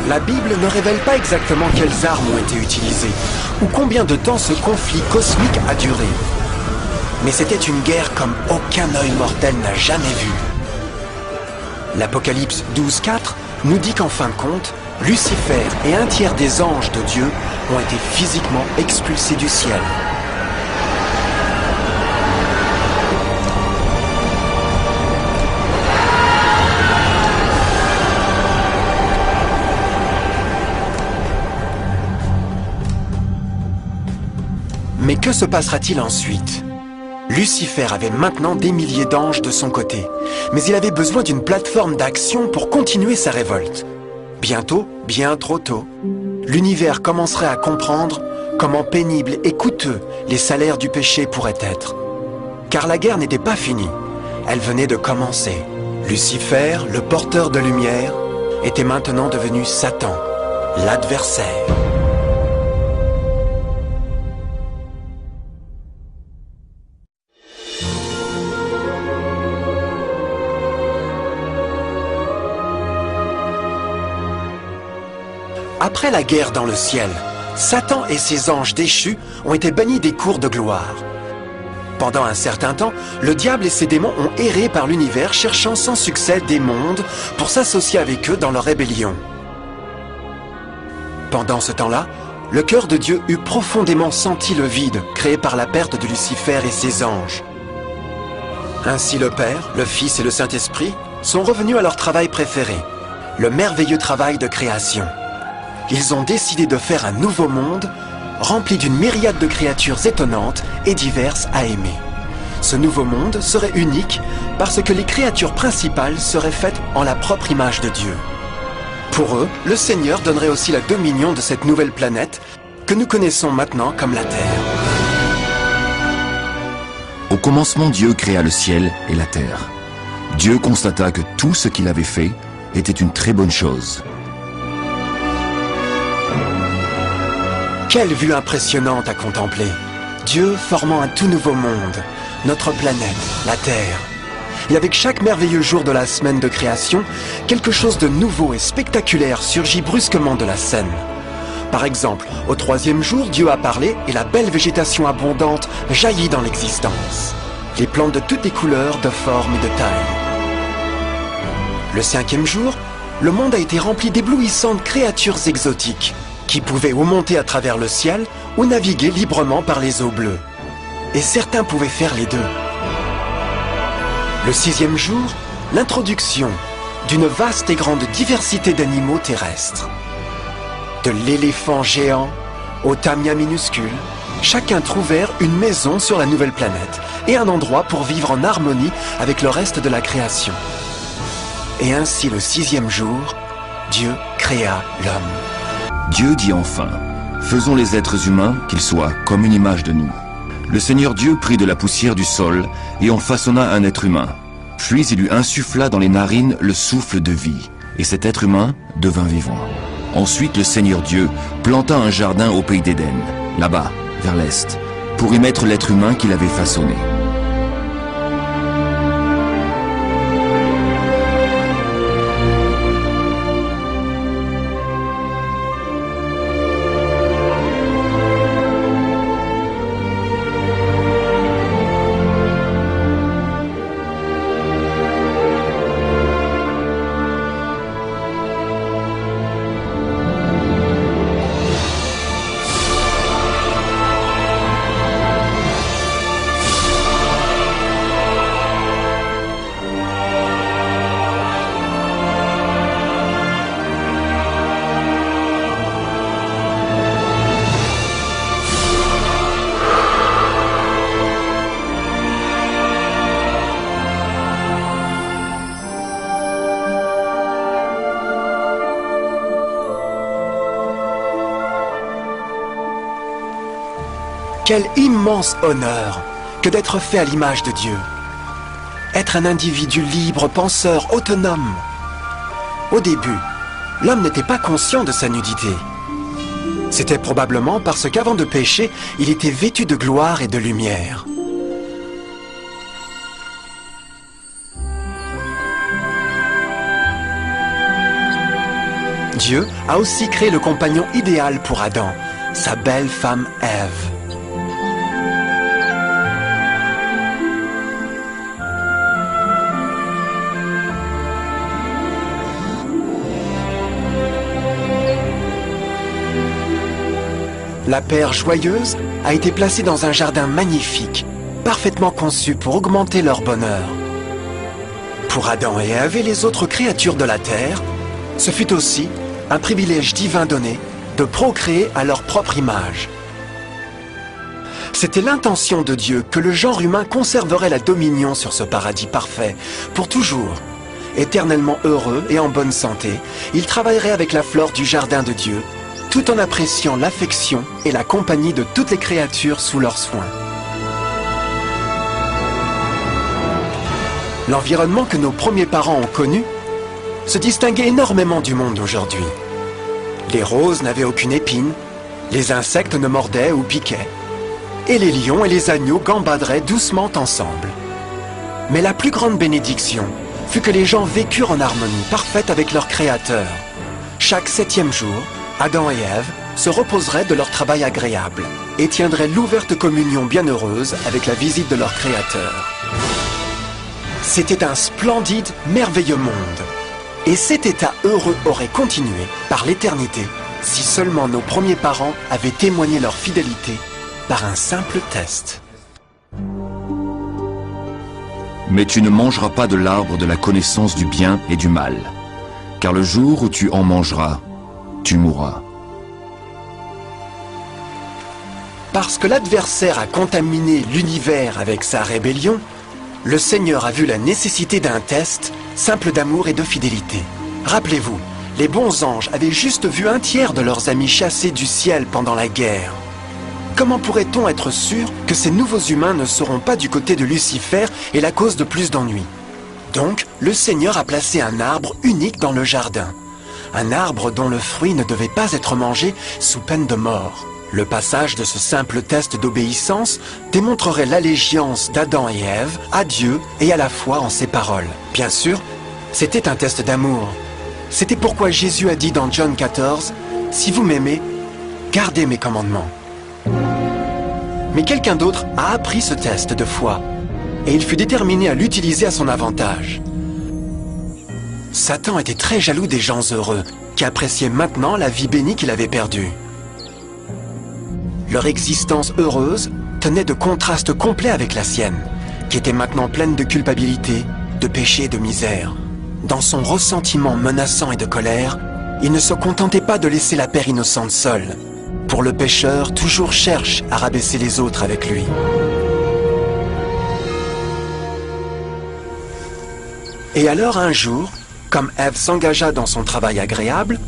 La Bible ne révèle pas exactement quelles armes ont été utilisées, ou combien de temps ce conflit cosmique a duré. Mais c'était une guerre comme aucun œil mortel n'a jamais vu. L'Apocalypse 12:4 nous dit qu'en fin de compte, Lucifer et un tiers des anges de Dieu ont été physiquement expulsés du ciel. Mais que se passera-t-il ensuite? Lucifer avait maintenant des milliers d'anges de son côté, mais il avait besoin d'une plateforme d'action pour continuer sa révolte. Bientôt, bien trop tôt, l'univers commencerait à comprendre comment pénibles et coûteux les salaires du péché pourraient être. Car la guerre n'était pas finie, elle venait de commencer. Lucifer, le porteur de lumière, était maintenant devenu Satan, l'adversaire. Après la guerre dans le ciel, Satan et ses anges déchus ont été bannis des cours de gloire. Pendant un certain temps, le diable et ses démons ont erré par l'univers cherchant sans succès des mondes pour s'associer avec eux dans leur rébellion. Pendant ce temps-là, le cœur de Dieu eut profondément senti le vide créé par la perte de Lucifer et ses anges. Ainsi le Père, le Fils et le Saint-Esprit sont revenus à leur travail préféré, le merveilleux travail de création. Ils ont décidé de faire un nouveau monde, rempli d'une myriade de créatures étonnantes et diverses à aimer. Ce nouveau monde serait unique parce que les créatures principales seraient faites en la propre image de Dieu. Pour eux, le Seigneur donnerait aussi la dominion de cette nouvelle planète que nous connaissons maintenant comme la Terre. Au commencement, Dieu créa le ciel et la terre. Dieu constata que tout ce qu'il avait fait était une très bonne chose. Quelle vue impressionnante à contempler! Dieu formant un tout nouveau monde, notre planète, la Terre. Et avec chaque merveilleux jour de la semaine de création, quelque chose de nouveau et spectaculaire surgit brusquement de la scène. Par exemple, au 3e jour, Dieu a parlé et la belle végétation abondante jaillit dans l'existence. Les plantes de toutes les couleurs, de formes et de tailles. Le 5e jour, le monde a été rempli d'éblouissantes créatures exotiques qui pouvaient ou monter à travers le ciel ou naviguer librement par les eaux bleues. Et certains pouvaient faire les deux. Le 6e jour, l'introduction d'une vaste et grande diversité d'animaux terrestres. De l'éléphant géant au tamia minuscule, chacun trouvèrent une maison sur la nouvelle planète et un endroit pour vivre en harmonie avec le reste de la création. Et ainsi le 6e jour, Dieu créa l'homme. Dieu dit enfin, « Faisons les êtres humains, qu'ils soient comme une image de nous. » Le Seigneur Dieu prit de la poussière du sol et en façonna un être humain. Puis il lui insuffla dans les narines le souffle de vie, et cet être humain devint vivant. Ensuite le Seigneur Dieu planta un jardin au pays d'Éden, là-bas, vers l'est, pour y mettre l'être humain qu'il avait façonné. Quel immense honneur que d'être fait à l'image de Dieu. Être un individu libre, penseur, autonome. Au début, l'homme n'était pas conscient de sa nudité. C'était probablement parce qu'avant de pécher, il était vêtu de gloire et de lumière. Dieu a aussi créé le compagnon idéal pour Adam, sa belle femme Ève. La paire joyeuse a été placée dans un jardin magnifique, parfaitement conçu pour augmenter leur bonheur. Pour Adam et Ève et les autres créatures de la terre, ce fut aussi un privilège divin donné de procréer à leur propre image. C'était l'intention de Dieu que le genre humain conserverait la dominion sur ce paradis parfait, pour toujours. Éternellement heureux et en bonne santé, il travaillerait avec la flore du jardin de Dieu, tout en appréciant l'affection et la compagnie de toutes les créatures sous leurs soins. L'environnement que nos premiers parents ont connu se distinguait énormément du monde d'aujourd'hui. Les roses n'avaient aucune épine, les insectes ne mordaient ou piquaient, et les lions et les agneaux gambaderaient doucement ensemble. Mais la plus grande bénédiction fut que les gens vécurent en harmonie parfaite avec leur Créateur. Chaque 7e jour, Adam et Ève se reposeraient de leur travail agréable et tiendraient l'ouverte communion bienheureuse avec la visite de leur Créateur. C'était un splendide, merveilleux monde. Et cet état heureux aurait continué par l'éternité si seulement nos premiers parents avaient témoigné leur fidélité par un simple test. Mais tu ne mangeras pas de l'arbre de la connaissance du bien et du mal, car le jour où tu en mangeras, tu mourras. Parce que l'adversaire a contaminé l'univers avec sa rébellion, le Seigneur a vu la nécessité d'un test simple d'amour et de fidélité. Rappelez-vous, les bons anges avaient juste vu un tiers de leurs amis chassés du ciel pendant la guerre. Comment pourrait-on être sûr que ces nouveaux humains ne seront pas du côté de Lucifer et la cause de plus d'ennuis? Donc, le Seigneur a placé un arbre unique dans le jardin. Un arbre dont le fruit ne devait pas être mangé sous peine de mort. Le passage de ce simple test d'obéissance démontrerait l'allégeance d'Adam et Ève à Dieu et à la foi en ses paroles. Bien sûr, c'était un test d'amour. C'était pourquoi Jésus a dit dans John 14, « Si vous m'aimez, gardez mes commandements. » Mais quelqu'un d'autre a appris ce test de foi, et il fut déterminé à l'utiliser à son avantage. Satan était très jaloux des gens heureux, qui appréciaient maintenant la vie bénie qu'il avait perdue. Leur existence heureuse tenait de contraste complet avec la sienne, qui était maintenant pleine de culpabilité, de péché et de misère. Dans son ressentiment menaçant et de colère, il ne se contentait pas de laisser la paire innocente seule. Pour le pécheur, toujours cherche à rabaisser les autres avec lui. Et alors un jour, comme Ève s'engagea dans son travail agréable,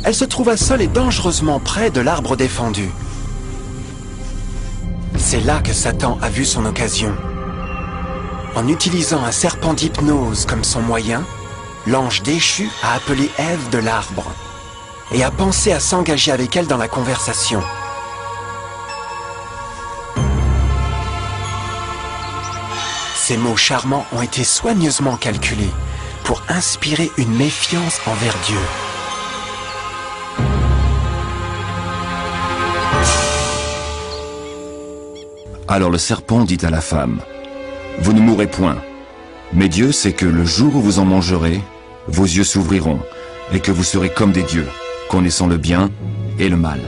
elle se trouva seule et dangereusement près de l'arbre défendu. C'est là que Satan a vu son occasion. En utilisant un serpent d'hypnose comme son moyen, l'ange déchu a appelé Ève de l'arbre et a pensé à s'engager avec elle dans la conversation. Ces mots charmants ont été soigneusement calculés pour inspirer une méfiance envers Dieu. Alors le serpent dit à la femme, « Vous ne mourrez point, mais Dieu sait que le jour où vous en mangerez, vos yeux s'ouvriront, et que vous serez comme des dieux, connaissant le bien et le mal. »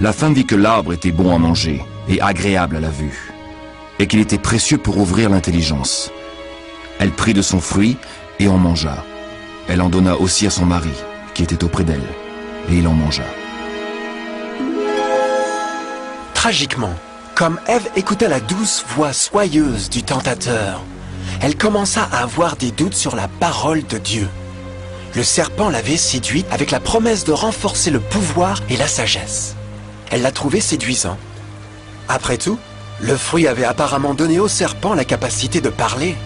La femme vit que l'arbre était bon à manger et agréable à la vue, et qu'il était précieux pour ouvrir l'intelligence. Elle prit de son fruit et en mangea. Elle en donna aussi à son mari, qui était auprès d'elle, et il en mangea. Tragiquement, comme Ève écouta la douce voix soyeuse du tentateur, elle commença à avoir des doutes sur la parole de Dieu. Le serpent l'avait séduite avec la promesse de renforcer le pouvoir et la sagesse. Elle l'a trouvé séduisant. Après tout, le fruit avait apparemment donné au serpent la capacité de parler.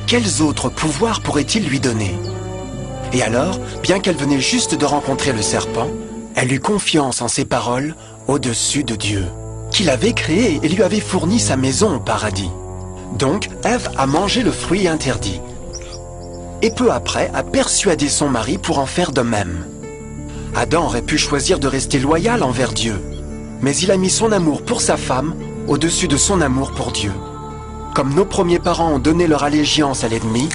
Quels autres pouvoirs pourrait-il lui donner? Et alors, bien qu'elle venait juste de rencontrer le serpent, Elle eut confiance en ses paroles au-dessus de Dieu, qui l'avait créée et lui avait fourni sa maison au paradis. Donc, Ève a mangé le fruit interdit. Et peu après, a persuadé son mari pour en faire de même. Adam aurait pu choisir de rester loyal envers Dieu, mais il a mis son amour pour sa femme au-dessus de son amour pour Dieu. Comme nos premiers parents ont donné leur allégeance à l'ennemi,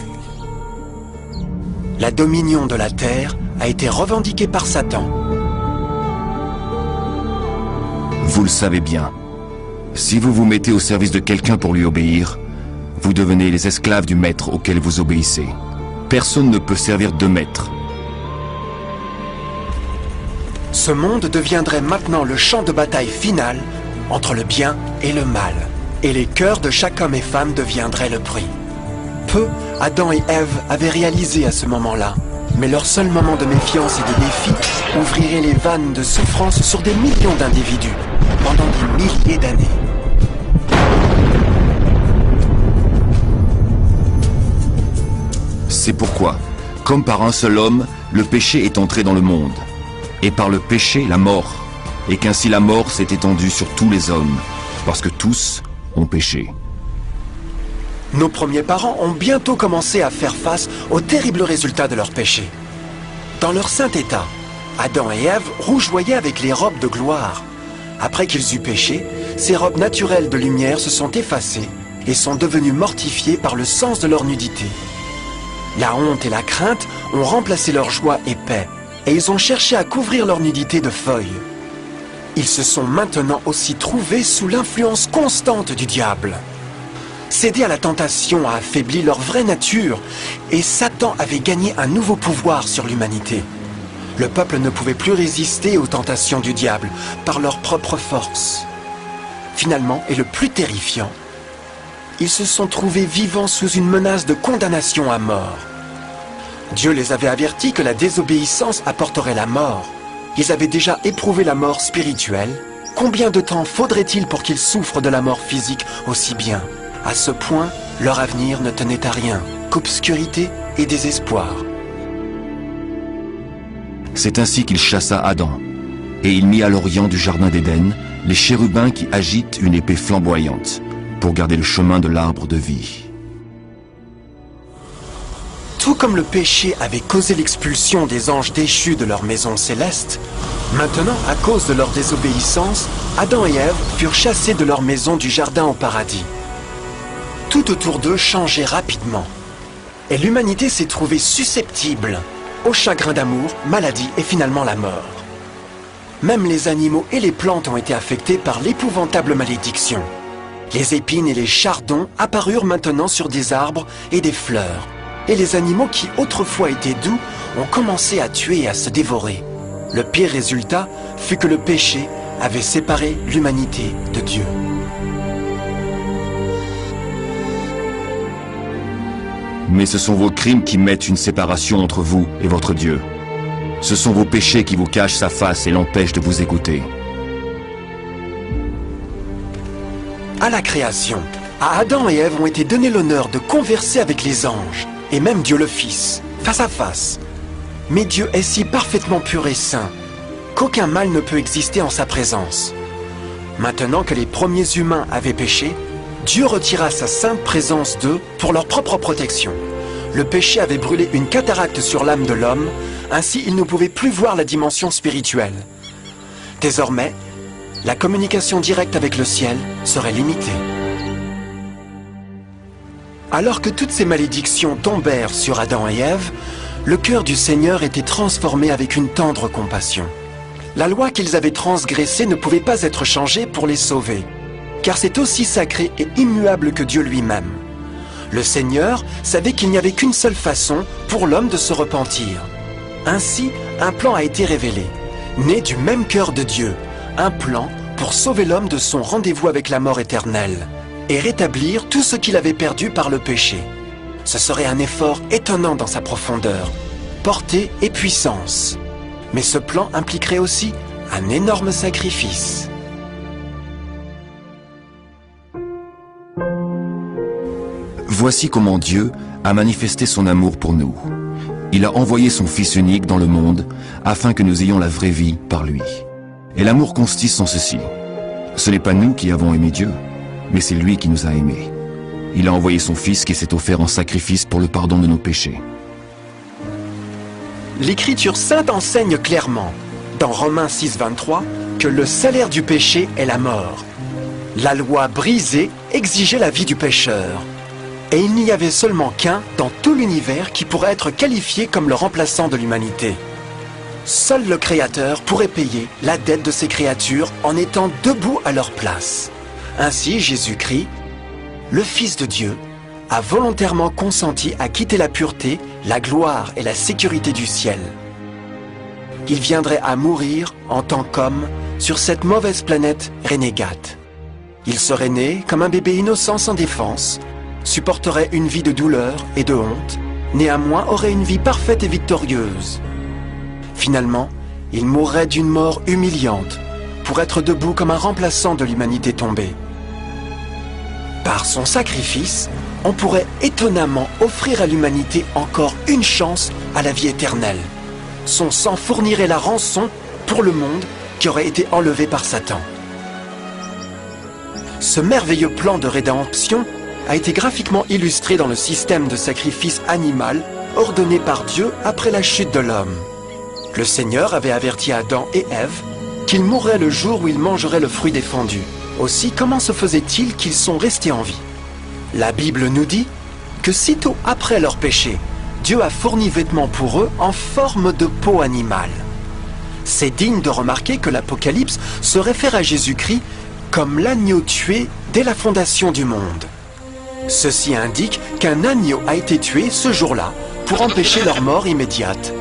la dominion de la terre a été revendiquée par Satan. Vous le savez bien. Si vous vous mettez au service de quelqu'un pour lui obéir, vous devenez les esclaves du maître auquel vous obéissez. Personne ne peut servir de maître. Ce monde deviendrait maintenant le champ de bataille final entre le bien et le mal. Et les cœurs de chaque homme et femme deviendraient le prix. Peu, Adam et Ève avaient réalisé à ce moment-là. Mais leur seul moment de méfiance et de défi ouvrirait les vannes de souffrance sur des millions d'individus pendant des milliers d'années. C'est pourquoi, comme par un seul homme, le péché est entré dans le monde. Et par le péché, la mort. Et qu'ainsi la mort s'est étendue sur tous les hommes, parce que tous ont péché. Nos premiers parents ont bientôt commencé à faire face aux terribles résultats de leur péché. Dans leur saint état, Adam et Ève rougeoyaient avec les robes de gloire. Après qu'ils eurent péché, ces robes naturelles de lumière se sont effacées et sont devenues mortifiées par le sens de leur nudité. La honte et la crainte ont remplacé leur joie et paix, et ils ont cherché à couvrir leur nudité de feuilles. Ils se sont maintenant aussi trouvés sous l'influence constante du diable. Céder à la tentation a affaibli leur vraie nature, et Satan avait gagné un nouveau pouvoir sur l'humanité. Le peuple ne pouvait plus résister aux tentations du diable par leur propre force. Finalement, et le plus terrifiant, ils se sont trouvés vivant sous une menace de condamnation à mort. Dieu les avait avertis que la désobéissance apporterait la mort. Ils avaient déjà éprouvé la mort spirituelle. Combien de temps faudrait-il pour qu'ils souffrent de la mort physique aussi bien? À ce point, leur avenir ne tenait à rien qu'obscurité et désespoir. C'est ainsi qu'il chassa Adam, et il mit à l'orient du jardin d'Éden les chérubins qui agitent une épée flamboyante pour garder le chemin de l'arbre de vie. Tout comme le péché avait causé l'expulsion des anges déchus de leur maison céleste, maintenant, à cause de leur désobéissance, Adam et Ève furent chassés de leur maison du jardin au paradis. Tout autour d'eux changeait rapidement, et l'humanité s'est trouvée susceptible au chagrin d'amour, maladie et finalement la mort. Même les animaux et les plantes ont été affectés par l'épouvantable malédiction. Les épines et les chardons apparurent maintenant sur des arbres et des fleurs. Et les animaux qui autrefois étaient doux ont commencé à tuer et à se dévorer. Le pire résultat fut que le péché avait séparé l'humanité de Dieu. Mais ce sont vos crimes qui mettent une séparation entre vous et votre Dieu. Ce sont vos péchés qui vous cachent sa face et l'empêchent de vous écouter. À la création, à Adam et Ève ont été donnés l'honneur de converser avec les anges, et même Dieu le Fils, face à face. Mais Dieu est si parfaitement pur et saint, qu'aucun mal ne peut exister en sa présence. Maintenant que les premiers humains avaient péché, Dieu retira sa sainte présence d'eux pour leur propre protection. Le péché avait brûlé une cataracte sur l'âme de l'homme, ainsi il ne pouvait plus voir la dimension spirituelle. Désormais, la communication directe avec le ciel serait limitée. Alors que toutes ces malédictions tombèrent sur Adam et Ève, le cœur du Seigneur était transformé avec une tendre compassion. La loi qu'ils avaient transgressée ne pouvait pas être changée pour les sauver, car c'est aussi sacré et immuable que Dieu lui-même. Le Seigneur savait qu'il n'y avait qu'une seule façon pour l'homme de se repentir. Ainsi, un plan a été révélé, né du même cœur de Dieu, un plan pour sauver l'homme de son rendez-vous avec la mort éternelle et rétablir tout ce qu'il avait perdu par le péché. Ce serait un effort étonnant dans sa profondeur, portée et puissance. Mais ce plan impliquerait aussi un énorme sacrifice. Voici comment Dieu a manifesté son amour pour nous. Il a envoyé son Fils unique dans le monde afin que nous ayons la vraie vie par lui. Et l'amour consiste en ceci. Ce n'est pas nous qui avons aimé Dieu, mais c'est lui qui nous a aimés. Il a envoyé son Fils qui s'est offert en sacrifice pour le pardon de nos péchés. L'Écriture sainte enseigne clairement, dans Romains 6,23, que le salaire du péché est la mort. La loi brisée exigeait la vie du pécheur. Et il n'y avait seulement qu'un dans tout l'univers qui pourrait être qualifié comme le remplaçant de l'humanité. Seul le Créateur pourrait payer la dette de ses créatures en étant debout à leur place. Ainsi, Jésus-Christ, le Fils de Dieu, a volontairement consenti à quitter la pureté, la gloire et la sécurité du ciel. Il viendrait à mourir en tant qu'homme sur cette mauvaise planète renégate. Il serait né comme un bébé innocent sans défense, supporterait une vie de douleur et de honte, néanmoins aurait une vie parfaite et victorieuse. Finalement, il mourrait d'une mort humiliante pour être debout comme un remplaçant de l'humanité tombée. Par son sacrifice, on pourrait étonnamment offrir à l'humanité encore une chance à la vie éternelle. Son sang fournirait la rançon pour le monde qui aurait été enlevé par Satan. Ce merveilleux plan de rédemption a été graphiquement illustré dans le système de sacrifice animal ordonné par Dieu après la chute de l'homme. Le Seigneur avait averti Adam et Ève qu'ils mourraient le jour où ils mangeraient le fruit défendu. Aussi, comment se faisait-il qu'ils sont restés en vie? La Bible nous dit que sitôt après leur péché, Dieu a fourni vêtements pour eux en forme de peau animale. C'est digne de remarquer que l'Apocalypse se réfère à Jésus-Christ comme l'agneau tué dès la fondation du monde. Ceci indique qu'un agneau a été tué ce jour-là pour empêcher leur mort immédiate.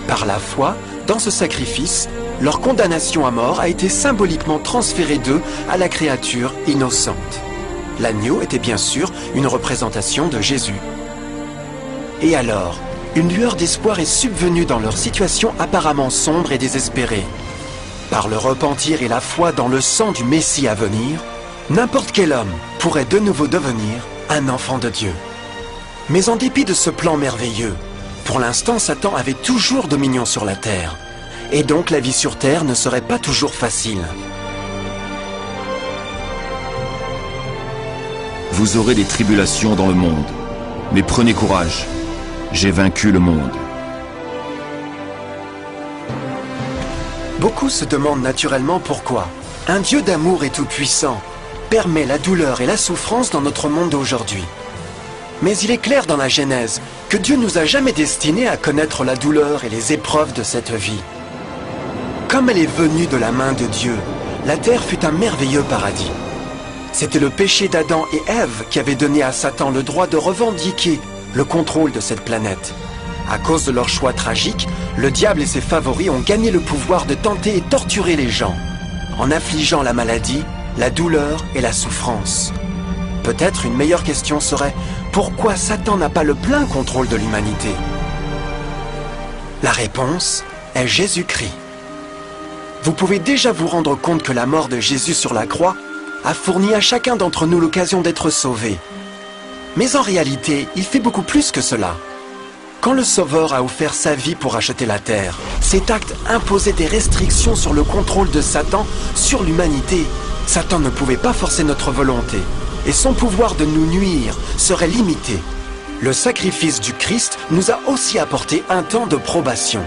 Par la foi, dans ce sacrifice, leur condamnation à mort a été symboliquement transférée d'eux à la créature innocente. L'agneau était bien sûr une représentation de Jésus. Et alors, une lueur d'espoir est subvenue dans leur situation apparemment sombre et désespérée. Par le repentir et la foi dans le sang du Messie à venir, n'importe quel homme pourrait de nouveau devenir un enfant de Dieu. Mais en dépit de ce plan merveilleux, pour l'instant Satan avait toujours dominion sur la terre, et donc la vie sur terre ne serait pas toujours facile. Vous aurez des tribulations dans le monde, mais prenez courage, j'ai vaincu le monde. Beaucoup se demandent naturellement pourquoi un Dieu d'amour et tout-puissant permet la douleur et la souffrance dans notre monde d'aujourd'hui. Mais il est clair dans la Genèse que Dieu nous a jamais destinés à connaître la douleur et les épreuves de cette vie. Comme elle est venue de la main de Dieu, la terre fut un merveilleux paradis. C'était le péché d'Adam et Ève qui avait donné à Satan le droit de revendiquer le contrôle de cette planète. À cause de leur choix tragique, le diable et ses favoris ont gagné le pouvoir de tenter et torturer les gens, en affligeant la maladie, la douleur et la souffrance. Peut-être une meilleure question serait pourquoi Satan n'a pas le plein contrôle de l'humanité? La réponse est Jésus-Christ. Vous pouvez déjà vous rendre compte que la mort de Jésus sur la croix a fourni à chacun d'entre nous l'occasion d'être sauvé. Mais en réalité, il fait beaucoup plus que cela. Quand le Sauveur a offert sa vie pour racheter la terre, cet acte imposait des restrictions sur le contrôle de Satan sur l'humanité. Satan ne pouvait pas forcer notre volonté, et son pouvoir de nous nuire serait limité. Le sacrifice du Christ nous a aussi apporté un temps de probation,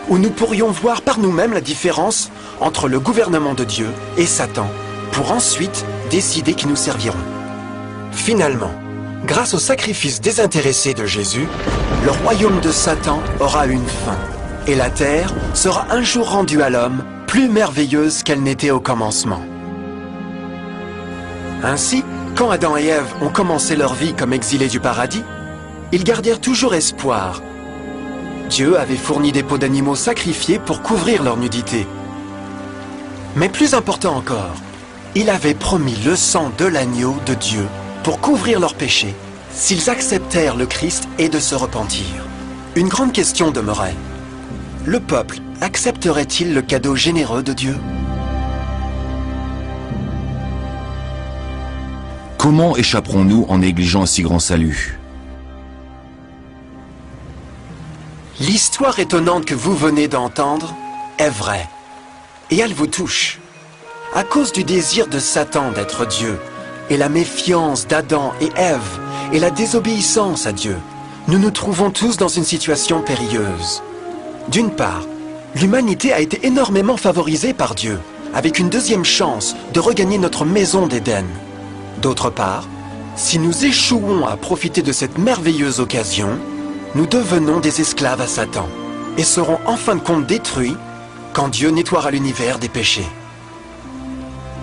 où nous pourrions voir par nous-mêmes la différence entre le gouvernement de Dieu et Satan, pour ensuite décider qui nous serviront. Finalement, grâce au sacrifice désintéressé de Jésus, le royaume de Satan aura une fin, et la terre sera un jour rendue à l'homme plus merveilleuse qu'elle n'était au commencement. Ainsi, quand Adam et Ève ont commencé leur vie comme exilés du paradis, ils gardèrent toujours espoir. Dieu avait fourni des peaux d'animaux sacrifiés pour couvrir leur nudité. Mais plus important encore, il avait promis le sang de l'agneau de Dieu pour couvrir leurs péchés, s'ils acceptèrent le Christ et de se repentir. Une grande question demeurait. Le peuple accepterait-il le cadeau généreux de Dieu? Comment échapperons-nous en négligeant un si grand salut? L'histoire étonnante que vous venez d'entendre est vraie. Et elle vous touche. À cause du désir de Satan d'être Dieu, et la méfiance d'Adam et Ève, et la désobéissance à Dieu, nous nous trouvons tous dans une situation périlleuse. D'une part, l'humanité a été énormément favorisée par Dieu, avec une deuxième chance de regagner notre maison d'Éden. D'autre part, si nous échouons à profiter de cette merveilleuse occasion, nous devenons des esclaves à Satan et serons en fin de compte détruits quand Dieu nettoiera l'univers des péchés.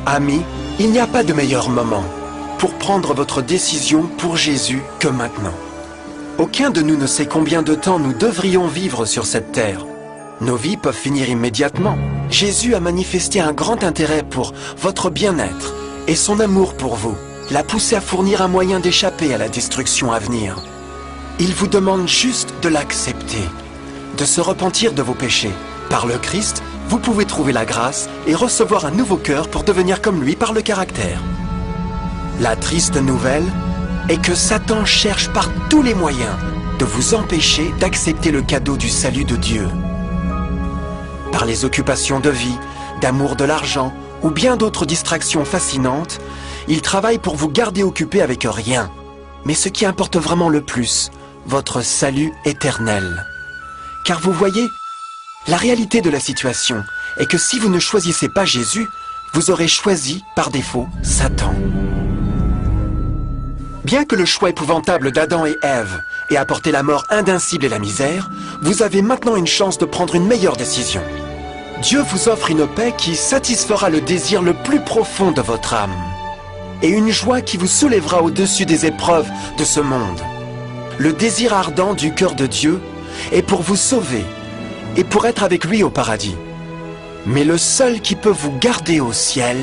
Amis, il n'y a pas de meilleur moment pour prendre votre décision pour Jésus que maintenant. Aucun de nous ne sait combien de temps nous devrions vivre sur cette terre. Nos vies peuvent finir immédiatement. Jésus a manifesté un grand intérêt pour votre bien-être et son amour pour vous l'a poussé à fournir un moyen d'échapper à la destruction à venir. Il vous demande juste de l'accepter, de se repentir de vos péchés. Par le Christ, vous pouvez trouver la grâce et recevoir un nouveau cœur pour devenir comme lui par le caractère. La triste nouvelle est que Satan cherche par tous les moyens de vous empêcher d'accepter le cadeau du salut de Dieu. Par les occupations de vie, d'amour de l'argent ou bien d'autres distractions fascinantes, il travaille pour vous garder occupé avec rien. Mais ce qui importe vraiment le plus, votre salut éternel. Car vous voyez, la réalité de la situation est que si vous ne choisissez pas Jésus, vous aurez choisi, par défaut, Satan. Bien que le choix épouvantable d'Adam et Ève ait apporté la mort indicible et la misère, vous avez maintenant une chance de prendre une meilleure décision. Dieu vous offre une paix qui satisfera le désir le plus profond de votre âme et une joie qui vous soulèvera au-dessus des épreuves de ce monde. Le désir ardent du cœur de Dieu est pour vous sauver et pour être avec lui au paradis. Mais le seul qui peut vous garder au ciel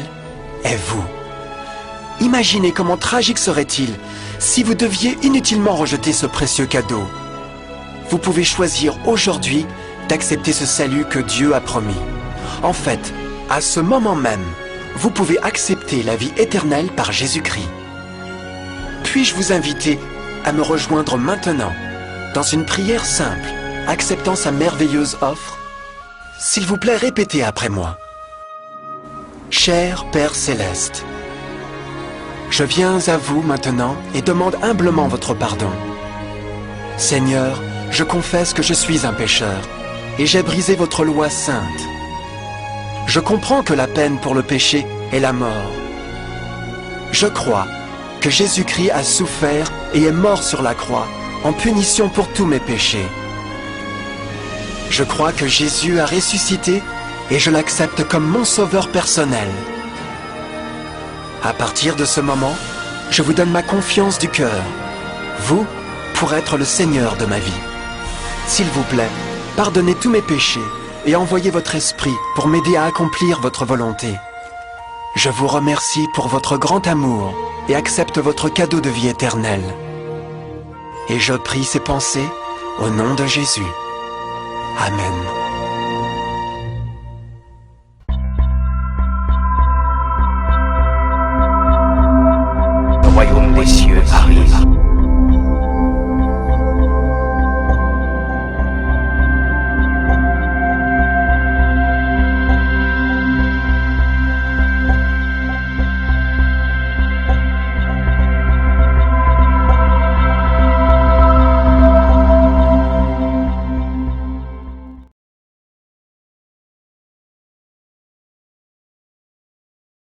est vous. Imaginez comment tragique serait-il si vous deviez inutilement rejeter ce précieux cadeau. Vous pouvez choisir aujourd'hui d'accepter ce salut que Dieu a promis. En fait, à ce moment même, vous pouvez accepter la vie éternelle par Jésus-Christ. Puis-je vous inviter à me rejoindre maintenant dans une prière simple, acceptant sa merveilleuse offre? S'il vous plaît, répétez après moi. Cher Père Céleste, je viens à vous maintenant et demande humblement votre pardon. Seigneur, je confesse que je suis un pécheur et j'ai brisé votre loi sainte. Je comprends que la peine pour le péché est la mort. Je crois que Jésus-Christ a souffert et est mort sur la croix en punition pour tous mes péchés. Je crois que Jésus a ressuscité et je l'accepte comme mon sauveur personnel. À partir de ce moment, je vous donne ma confiance du cœur, vous, pour être le Seigneur de ma vie. S'il vous plaît, pardonnez tous mes péchés et envoyez votre esprit pour m'aider à accomplir votre volonté. Je vous remercie pour votre grand amour et accepte votre cadeau de vie éternelle. Et je prie ces pensées au nom de Jésus. Amen. Le royaume des cieux